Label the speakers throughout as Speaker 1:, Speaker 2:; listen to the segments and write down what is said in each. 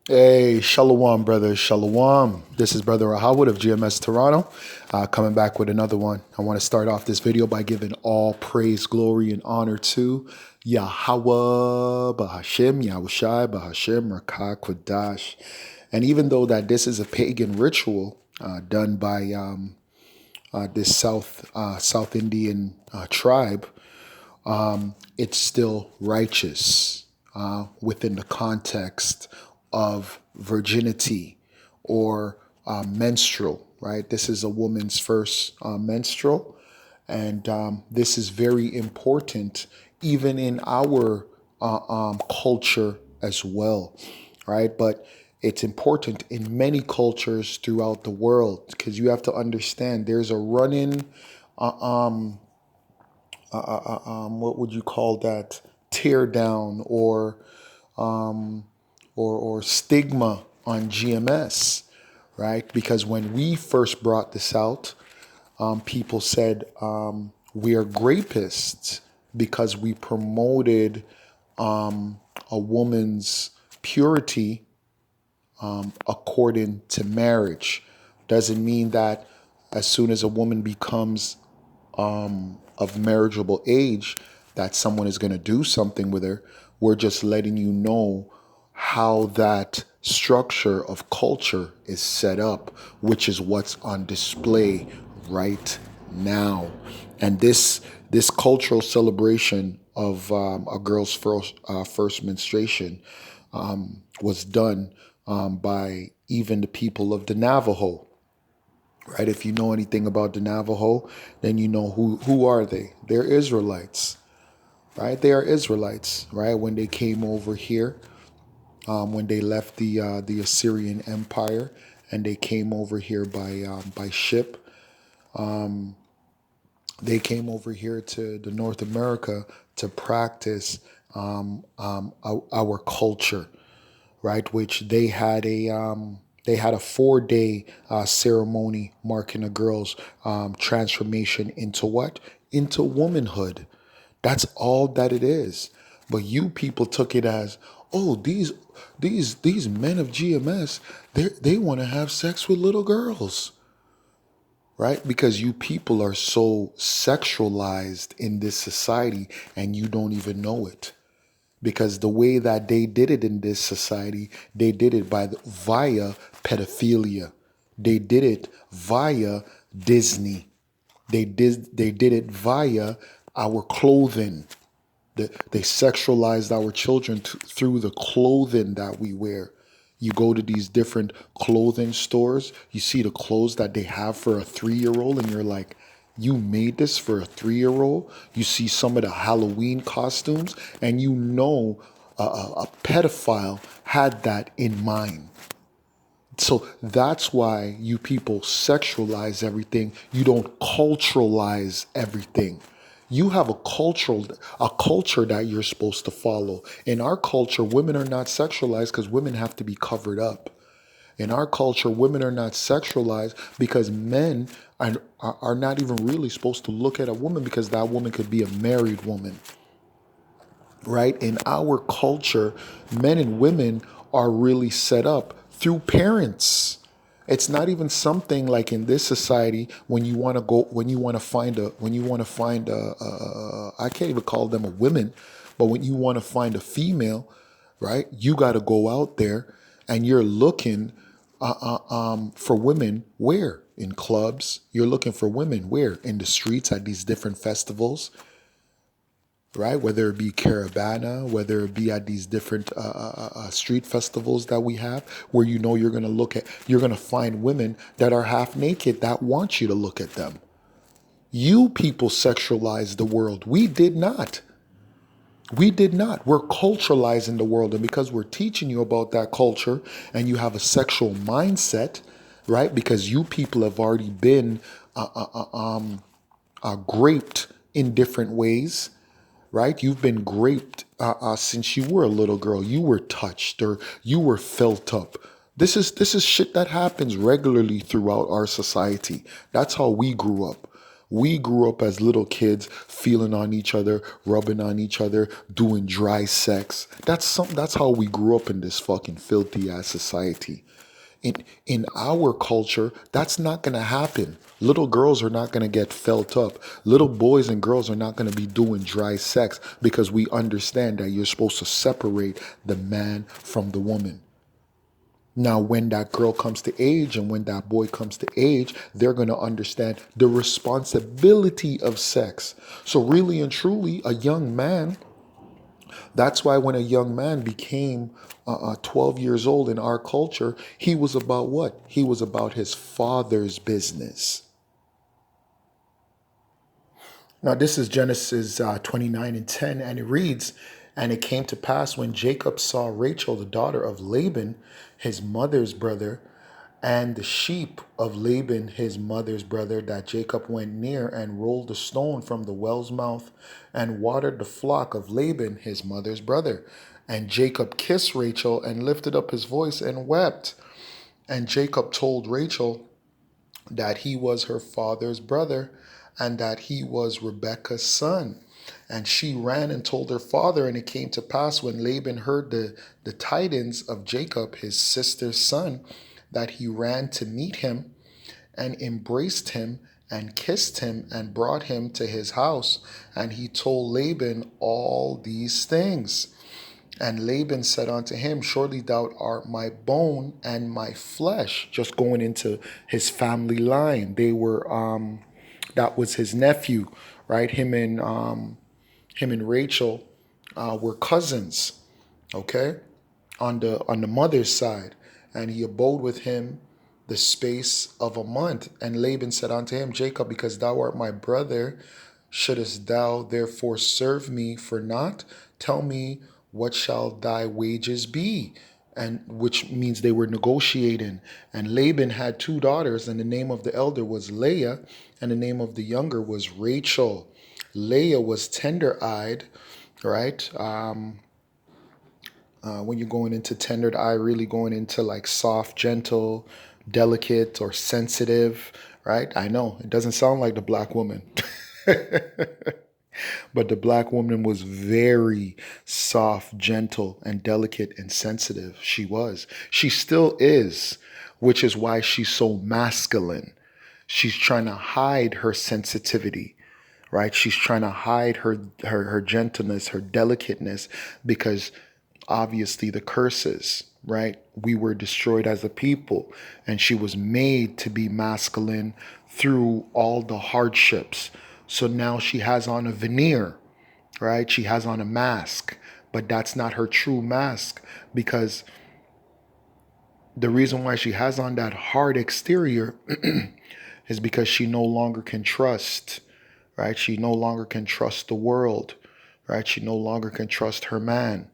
Speaker 1: Hey, Shalom, brother. Shalom. This is Brother Rahawad of GMS Toronto, coming back with another one. I want to start off this video by giving all praise, glory, and honor to Yahweh, Bahashem, Yahushai, Bahashem, Rakah, Kwadash. And even though that this is a pagan ritual done by this South Indian tribe, it's still righteous within the context of virginity or menstrual, right? This is a woman's first menstrual, and this is very important even in our culture as well, right? But it's important in many cultures throughout the world because you have to understand there's a run-in what would you call that, tear down or stigma on GMS, right? Because when we first brought this out, people said we are grapists because we promoted a woman's purity according to marriage. Doesn't mean that as soon as a woman becomes of marriageable age that someone is going to do something with her. We're just letting you know how that structure of culture is set up, which is what's on display right now. And this cultural celebration of a girl's first menstruation was done by even the people of the Navajo. Right? If you know anything about the Navajo, then you know who are they? They're Israelites, right? They are Israelites, right? When they came over here, when they left the Assyrian Empire, and they came over here by ship, they came over here to the North America to practice our culture, right? Which they had a 4-day ceremony marking a girl's transformation into what? Into womanhood. That's all that it is. But you people took it as, oh, these men of GMS, they want to have sex with little girls, right? Because you people are so sexualized in this society and you don't even know it. Because the way that they did it in this society, they did it via pedophilia. They did it via Disney. They did it via our clothing. They sexualized our children through the clothing that we wear. You go to these different clothing stores, you see the clothes that they have for a 3-year-old, and you're like, you made this for a 3-year-old? You see some of the Halloween costumes, and you know a pedophile had that in mind. So that's why you people sexualize everything. You don't culturalize everything. You have a culture that you're supposed to follow. In our culture, women are not sexualized because women have to be covered up. In our culture, women are not sexualized because men are not even really supposed to look at a woman because that woman could be a married woman, right? In our culture, men and women are really set up through parents. It's not even something like in this society when you want to go, when you want to find I can't even call them a women, but when you want to find a female, right? You got to go out there and you're looking for women where? In clubs. You're looking for women where? In the streets at these different festivals, right? Whether it be Caravana, whether it be at these different street festivals that we have, where you know you're gonna find women that are half naked that want you to look at them. You people sexualized the world. We did not. We did not. We're culturalizing the world, and because we're teaching you about that culture, and you have a sexual mindset, right? Because you people have already been graped in different ways, right? You've been raped since you were a little girl. You were touched or you were felt up. This is shit that happens regularly throughout our society. That's how we grew up. We grew up as little kids feeling on each other, rubbing on each other, doing dry sex. That's how we grew up in this fucking filthy ass society. In our culture, that's not going to happen. Little girls are not going to get felt up. Little boys and girls are not going to be doing dry sex because we understand that you're supposed to separate the man from the woman. Now, when that girl comes to age and when that boy comes to age, they're going to understand the responsibility of sex. So, really and truly, a young man, that's why when a young man became 12 years old in our culture, he was about what? He was about his father's business. Now, this is Genesis 29 and 10, and it reads, "And it came to pass when Jacob saw Rachel, the daughter of Laban, his mother's brother, and the sheep of Laban, his mother's brother, that Jacob went near and rolled a stone from the well's mouth and watered the flock of Laban, his mother's brother. And Jacob kissed Rachel and lifted up his voice and wept. And Jacob told Rachel that he was her father's brother and that he was Rebekah's son. And she ran and told her father, and it came to pass when Laban heard the tidings of Jacob, his sister's son, that he ran to meet him and embraced him and kissed him and brought him to his house. And he told Laban all these things. And Laban said unto him, Surely thou art my bone and my flesh. Just going into his family line. They were that was his nephew, right? Him and Rachel were cousins, okay, on the mother's side. And he abode with him the space of a month. And Laban said unto him, Jacob, because thou art my brother, shouldest thou therefore serve me for naught? Tell me, what shall thy wages be? And which means they were negotiating. And Laban had two daughters, and the name of the elder was Leah, and the name of the younger was Rachel. Leah was tender-eyed, right? When you're going into tendered eye, really going into like soft, gentle, delicate, or sensitive, right? I know it doesn't sound like the black woman. But the black woman was very soft, gentle, and delicate and sensitive. She was. She still is, which is why she's so masculine. She's trying to hide her sensitivity, right? She's trying to hide her gentleness, her delicateness, because obviously the curses, right? We were destroyed as a people, and she was made to be masculine through all the hardships. So now she has on a veneer, right? She has on a mask, but that's not her true mask, because the reason why she has on that hard exterior is because she no longer can trust, right? She no longer can trust the world, right? She no longer can trust her man.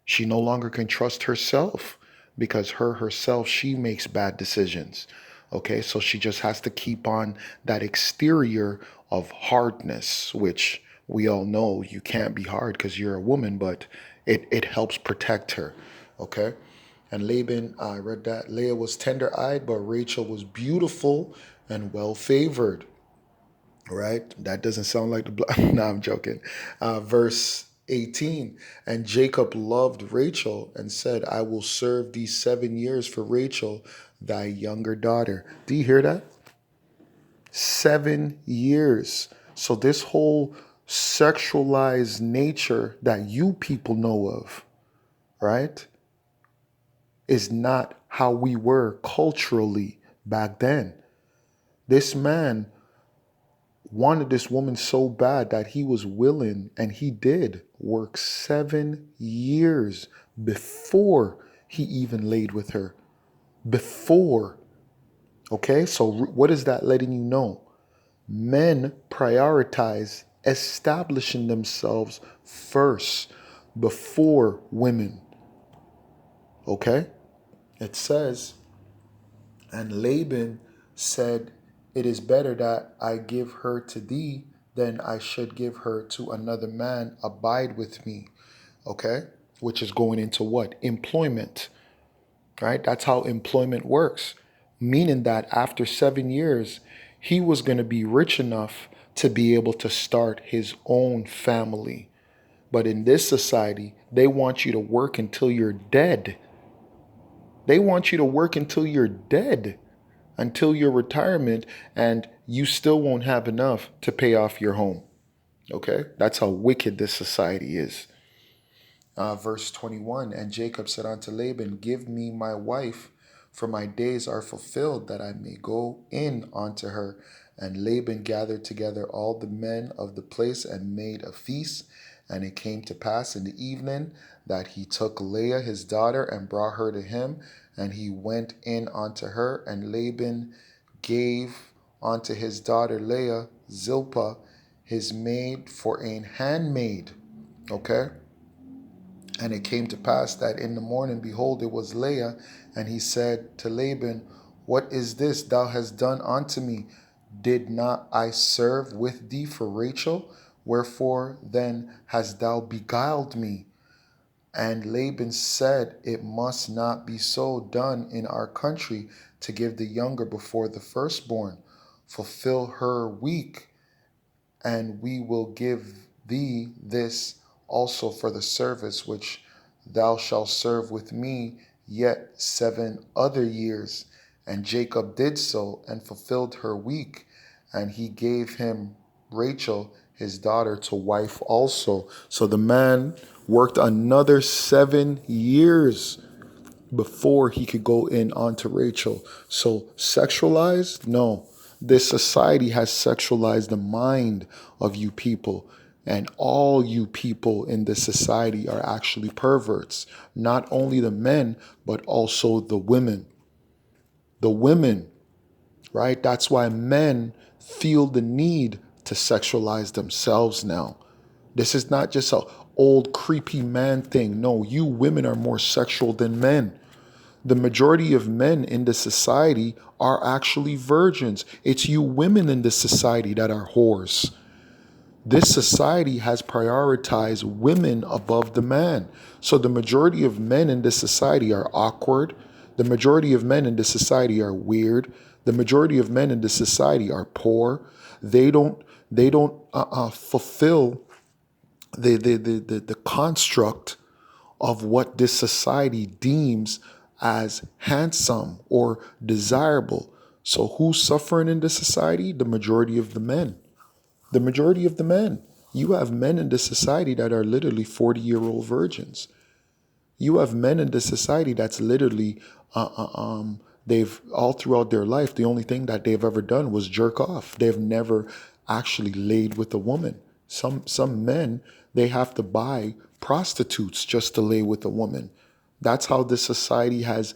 Speaker 1: She no longer can trust herself because herself, she makes bad decisions. Okay, so she just has to keep on that exterior of hardness, which we all know you can't be hard because you're a woman, but it helps protect her. Okay, and Laban, I read that Leah was tender eyed, but Rachel was beautiful and well favored. Right? That doesn't sound like the black. No, I'm joking. Verse 18. And Jacob loved Rachel and said, I will serve thee 7 years for Rachel, thy younger daughter. Do you hear that? 7 years. So this whole sexualized nature that you people know of, right, is not how we were culturally back then. This man wanted this woman so bad that he was willing, and he did work 7 years before he even laid with her. Before. Okay, so what is that letting you know? Men prioritize establishing themselves first before women. Okay, it says, and Laban said, It is better that I give her to thee than I should give her to another man. Abide with me. Okay? Which is going into what? Employment. Right? That's how employment works. Meaning that after 7 years, He was going to be rich enough to be able to start his own family. But in this society, they want you to work until you're dead. They want you to work until you're dead, until your retirement, and you still won't have enough to pay off your home. Okay? That's how wicked this society is. Verse 21, and Jacob said unto Laban, give me my wife, for my days are fulfilled, that I may go in unto her. And Laban gathered together all the men of the place and made a feast. And it came to pass in the evening that he took Leah his daughter and brought her to him. And he went in unto her, and Laban gave unto his daughter Leah Zilpah his maid for an handmaid. Okay? And it came to pass that in the morning, behold, it was Leah. And he said to Laban, what is this thou hast done unto me? Did not I serve with thee for Rachel? Wherefore then hast thou beguiled me? And Laban said, it must not be so done in our country, to give the younger before the firstborn. Fulfill her week, and we will give thee this also for the service which thou shalt serve with me yet 7 other years. And Jacob did so, and fulfilled her week, and he gave him Rachel his daughter to wife also. So the man worked another 7 years before he could go in onto Rachel. So sexualized? No. This society has sexualized the mind of you people. And all you people in this society are actually perverts. Not only the men, but also the women. The women, right? That's why men feel the need to sexualize themselves now. This is not just a old creepy man thing. No, you women are more sexual than men. The majority of men in this society are actually virgins. It's you women in this society that are whores. This society has prioritized women above the man. So the majority of men in this society are awkward. The majority of men in this society are weird. The majority of men in this society are poor. They don't fulfill the construct of what this society deems as handsome or desirable. So who's suffering in this society? The majority of the men. The majority of the men. You have men in this society that are literally 40-year-old virgins. You have men in this society that's literally, they've all throughout their life, the only thing that they've ever done was jerk off. They've never actually laid with a woman. Some men, they have to buy prostitutes just to lay with a woman. That's how this society has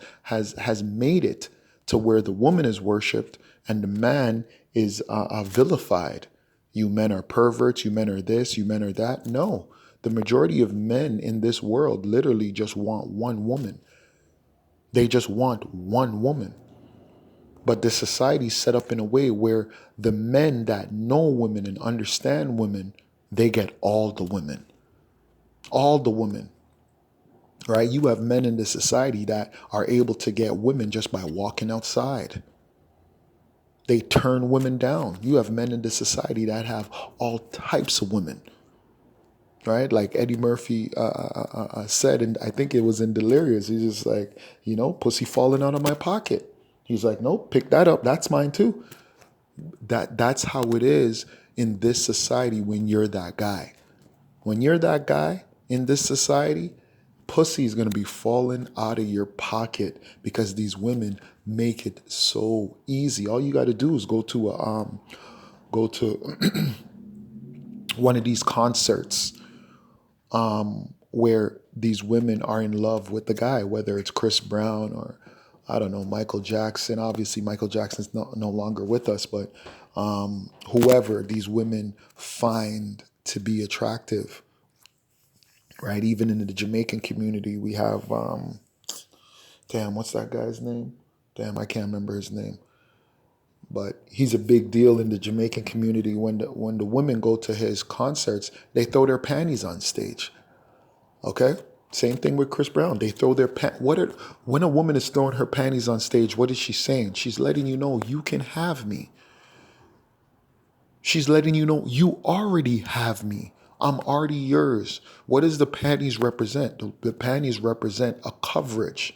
Speaker 1: made it, to where the woman is worshipped and the man is vilified. You men are perverts, you men are this, you men are that. No, the majority of men in this world literally just want one woman. They just want one woman. But the society is set up in a way where the men that know women and understand women, they get all the women. All the women. Right? You have men in this society that are able to get women just by walking outside. They turn women down. You have men in this society that have all types of women. Right? Like Eddie Murphy said, and I think it was in Delirious, he's just like, pussy falling out of my pocket. He's like, nope, pick that up. That's mine too. That's how it is in this society when you're that guy. When you're that guy in this society, pussy is going to be falling out of your pocket because these women make it so easy. All you got to do is go to one of these concerts where these women are in love with the guy, whether it's Chris Brown or, I don't know, Michael Jackson. Obviously, Michael Jackson's no longer with us, but whoever these women find to be attractive, right? Even in the Jamaican community, we have, what's that guy's name? I can't remember his name. But he's a big deal in the Jamaican community. When the women go to his concerts, they throw their panties on stage. Okay? Same thing with Chris Brown. They throw their when a woman is throwing her panties on stage, what is she saying? She's letting you know you can have me. She's letting you know you already have me. I'm already yours. What does the panties represent? The panties represent a coverage,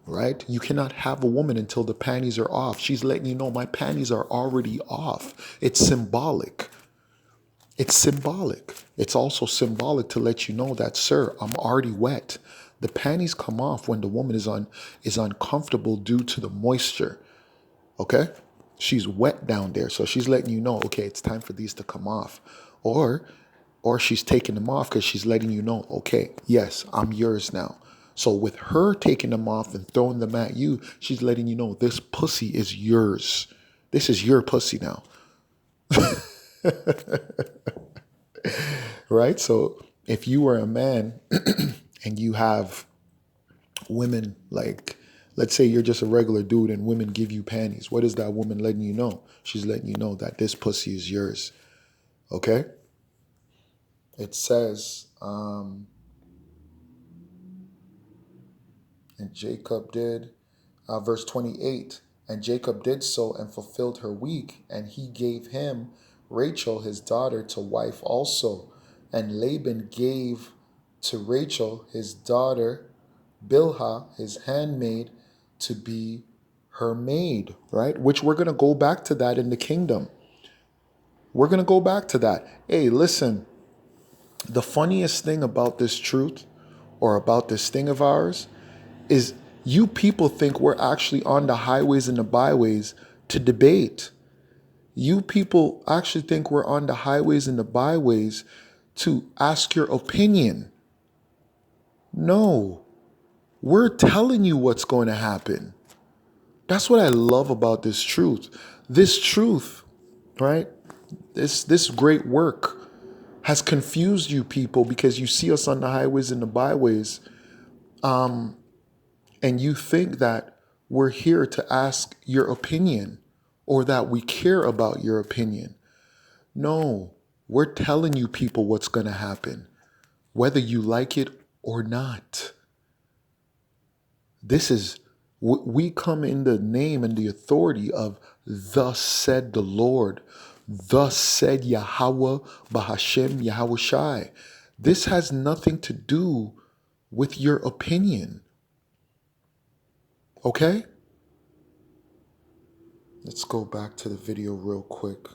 Speaker 1: right? You cannot have a woman until the panties are off. She's letting you know my panties are already off. It's symbolic. It's symbolic. It's also symbolic to let you know that, sir, I'm already wet. The panties come off when the woman is uncomfortable due to the moisture. Okay? She's wet down there. So she's letting you know, okay, it's time for these to come off. Or she's taking them off because she's letting you know, okay, yes, I'm yours now. So with her taking them off and throwing them at you, she's letting you know this pussy is yours. This is your pussy now. Right? So if you were a man and you have women, like, let's say you're just a regular dude and women give you panties, what is that woman letting you know? She's letting you know that this pussy is yours. Okay? It says, and Jacob did, verse 28, and Jacob did so and fulfilled her week, and he gave him Rachel his daughter to wife also. And Laban gave to Rachel his daughter Bilhah his handmaid to be her maid, right? Which we're going to go back to that in the kingdom. We're going to go back to that. Hey, listen, the funniest thing about this truth or about this thing of ours is you people think we're actually on the highways and the byways to debate. You people actually think we're on the highways and the byways to ask your opinion. No, we're telling you what's going to happen. That's what I love about this truth. This truth, right? This great work has confused you people because you see us on the highways and the byways, and you think that we're here to ask your opinion or that we care about your opinion. No, we're telling you people what's going to happen, whether you like it or not. This is, we come in the name and the authority of thus said the Lord, thus said Yahweh Bahashem Yahweh Shai. This has nothing to do with your opinion. Okay? Let's go back to the video real quick.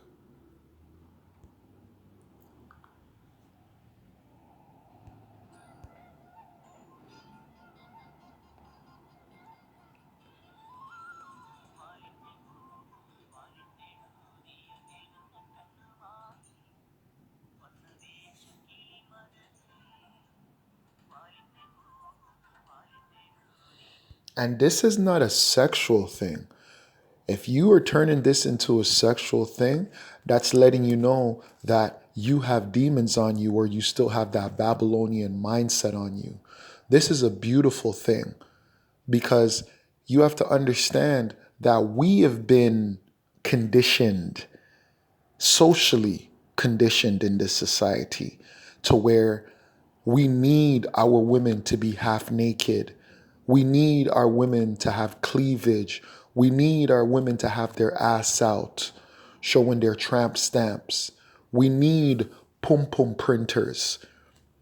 Speaker 1: And this is not a sexual thing. If you are turning this into a sexual thing, that's letting you know that you have demons on you or you still have that Babylonian mindset on you. This is a beautiful thing because you have to understand that we have been conditioned, socially conditioned in this society to where we need our women to be half naked. We need our women to have cleavage. We need our women to have their ass out, showing their tramp stamps. We need pum pum printers,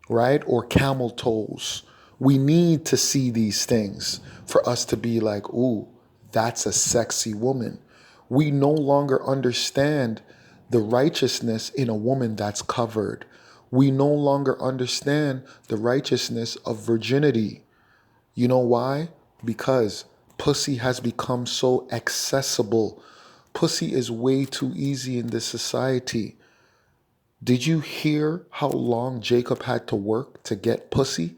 Speaker 1: right? Or camel toes. We need to see these things for us to be like, ooh, that's a sexy woman. We no longer understand the righteousness in a woman that's covered. We no longer understand the righteousness of virginity. You know why? Because pussy has become so accessible. Pussy is way too easy in this society. Did you hear how long Jacob had to work to get pussy?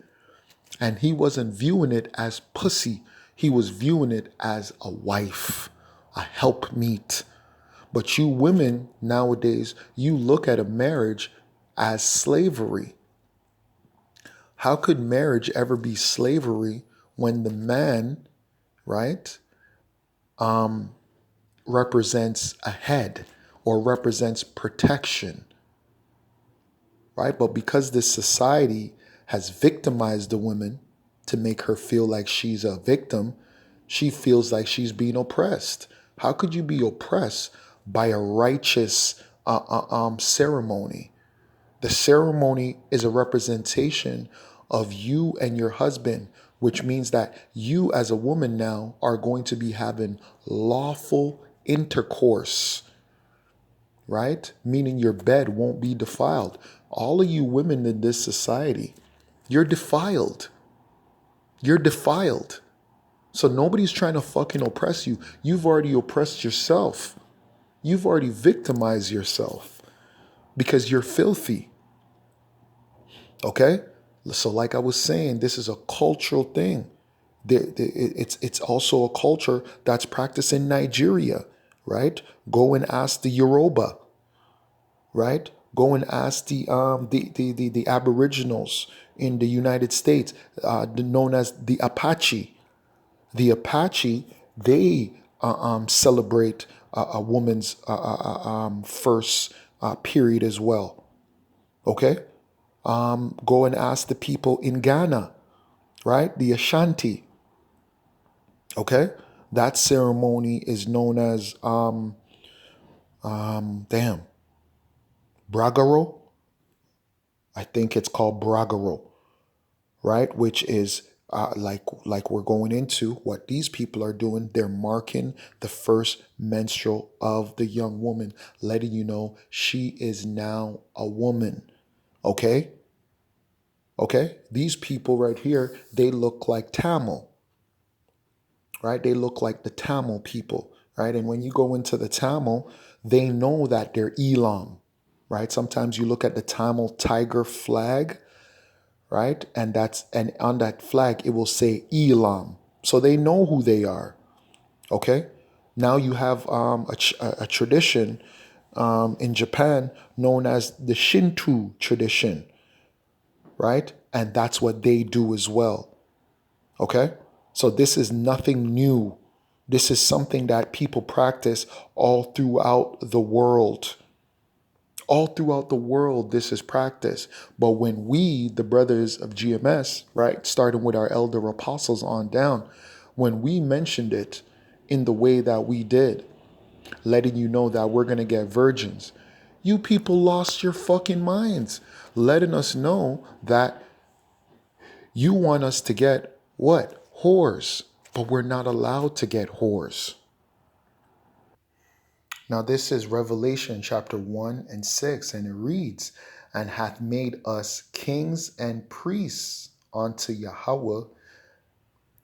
Speaker 1: And he wasn't viewing it as pussy. He was viewing it as a wife, a helpmeet. But you women nowadays, you look at a marriage as slavery. How could marriage ever be slavery when the man, right, represents a head or represents protection, right? But because this society has victimized the woman to make her feel like she's a victim, she feels like she's being oppressed. How could you be oppressed by a righteous ceremony. The ceremony is a representation of you and your husband, which means that you as a woman now are going to be having lawful intercourse, right? Meaning your bed won't be defiled. All of you women in this society, you're defiled. You're defiled. So nobody's trying to fucking oppress you. You've already oppressed yourself. You've already victimized yourself because you're filthy. Okay? So like I was saying, this is a cultural thing. It's also a culture that's practiced in Nigeria, right? Go and ask the Yoruba, right? Go and ask the Aboriginals in the United States, known as the Apache. The Apache, they celebrate a woman's first period as well. Okay? Go and ask the people in Ghana, right? The Ashanti. Okay? That ceremony is known as, Bragaro. I think it's called Bragaro, right? Which is like we're going into what these people are doing. They're marking the first menstrual of the young woman, letting you know she is now a woman. Okay? Okay? These people right here, they look like Tamil, right? They look like the Tamil people, right? And when you go into the Tamil, they know that they're Elam, right? Sometimes you look at the Tamil tiger flag, right? And on that flag, it will say Elam. So they know who they are, okay? Now you have a tradition in Japan known as the Shinto tradition, right? And that's what they do as well. Okay? So this is nothing new. This is something that people practice all throughout the world. All throughout the world, this is practiced. But when we, the brothers of GMS, right, starting with our elder apostles on down, when we mentioned it in the way that we did, letting you know that we're going to get virgins, you people lost your fucking minds, letting us know that you want us to get what? Whores. But we're not allowed to get whores. Now, this is Revelation chapter 1 and 6, and it reads, "And hath made us kings and priests unto Yahweh,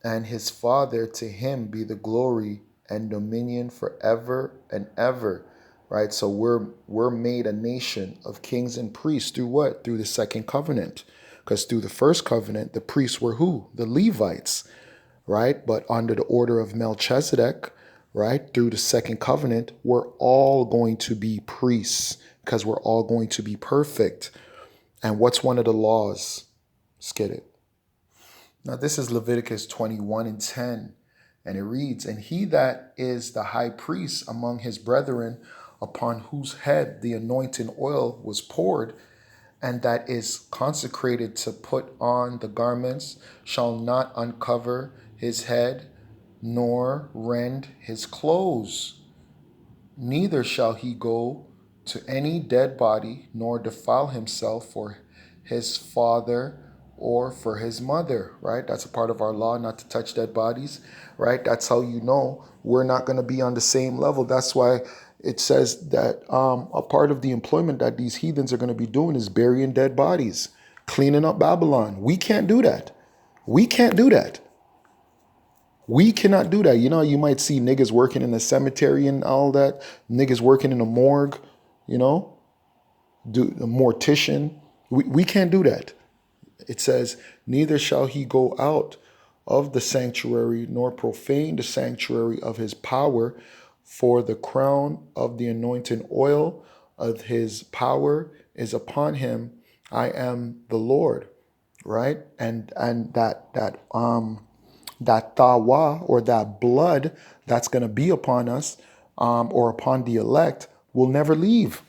Speaker 1: and his Father, to him be the glory and dominion forever and ever." Right? So we're made a nation of kings and priests through what? Through the second covenant. Because through the first covenant, the priests were who? The Levites, right? But under the order of Melchizedek, right, through the second covenant, we're all going to be priests because we're all going to be perfect. And what's one of the laws? Let's get it. Now, this is Leviticus 21 and 10, and it reads, "And he that is the high priest among his brethren, upon whose head the anointing oil was poured, and that is consecrated to put on the garments, shall not uncover his head, nor rend his clothes. Neither shall he go to any dead body, nor defile himself for his father or for his mother," right? That's a part of our law, not to touch dead bodies, right? That's how you know we're not going to be on the same level. That's why it says that a part of the employment that these heathens are going to be doing is burying dead bodies, cleaning up Babylon. We can't do that. We can't do that. We cannot do that. You know, you might see niggas working in the cemetery and all that, niggas working in a morgue, you know, do a mortician. We can't do that. It says, "Neither shall he go out of the sanctuary, nor profane the sanctuary of his power, for the crown of the anointing oil of his power is upon him. I am the Lord." Right? And that tawa, or that blood that's going to be upon us, or upon the elect, will never leave,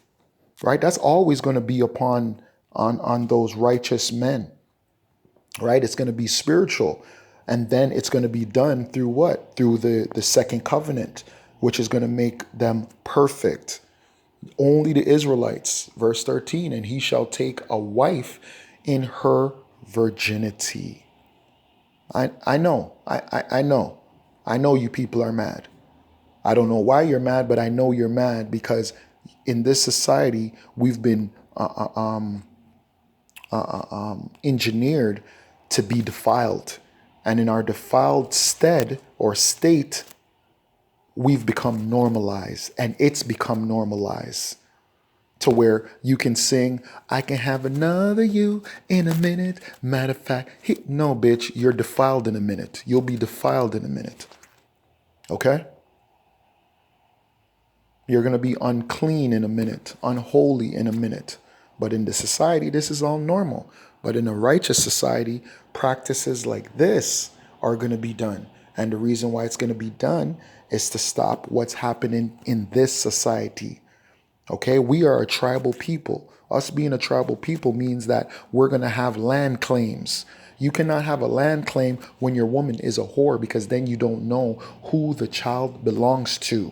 Speaker 1: right? That's always going to be upon on those righteous men, right? It's going to be spiritual, and then it's going to be done through what? Through the second covenant, which is going to make them perfect. Only the Israelites. Verse 13, and he shall take a wife in her virginity. I know. I know. I know you people are mad. I don't know why you're mad, but I know you're mad because in this society, we've been engineered to be defiled. And in our defiled stead or state, we've become normalized and it's become normalized to where you can sing, I can have another you in a minute. Matter of fact, no, bitch, you're defiled in a minute. You'll be defiled in a minute. Okay? You're going to be unclean in a minute, unholy in a minute. But in the society, this is all normal. But in a righteous society, practices like this are going to be done. And the reason why it's going to be done is to stop what's happening in this society. Okay, we are a tribal people. Us being a tribal people means that we're going to have land claims. You cannot have a land claim when your woman is a whore because then you don't know who the child belongs to.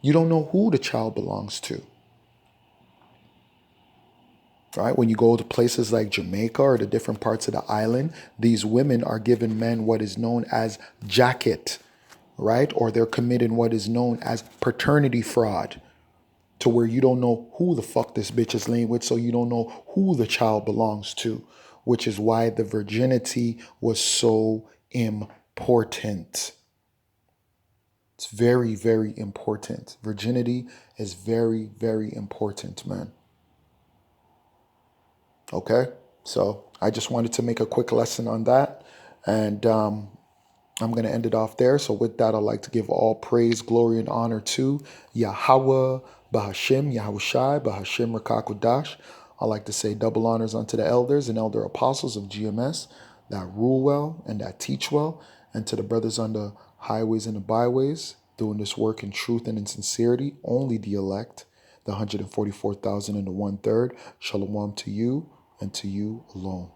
Speaker 1: You don't know who the child belongs to. Right? When you go to places like Jamaica or the different parts of the island, these women are giving men what is known as jacket, right? Or they're committing what is known as paternity fraud, to where you don't know who the fuck this bitch is laying with, so you don't know who the child belongs to, which is why the virginity was so important. It's very, very important. Virginity is very, very important, man. Okay? So I just wanted to make a quick lesson on that. And I'm going to end it off there. So with that, I'd like to give all praise, glory, and honor to Yahweh, Bahashim, Yahushai, Bahashim, Rakakudash. I'd like to say double honors unto the elders and elder apostles of GMS that rule well and that teach well, and to the brothers on the highways and the byways doing this work in truth and in sincerity, only the elect, the 144,000 and the 1/3. Shalom to you and to you alone.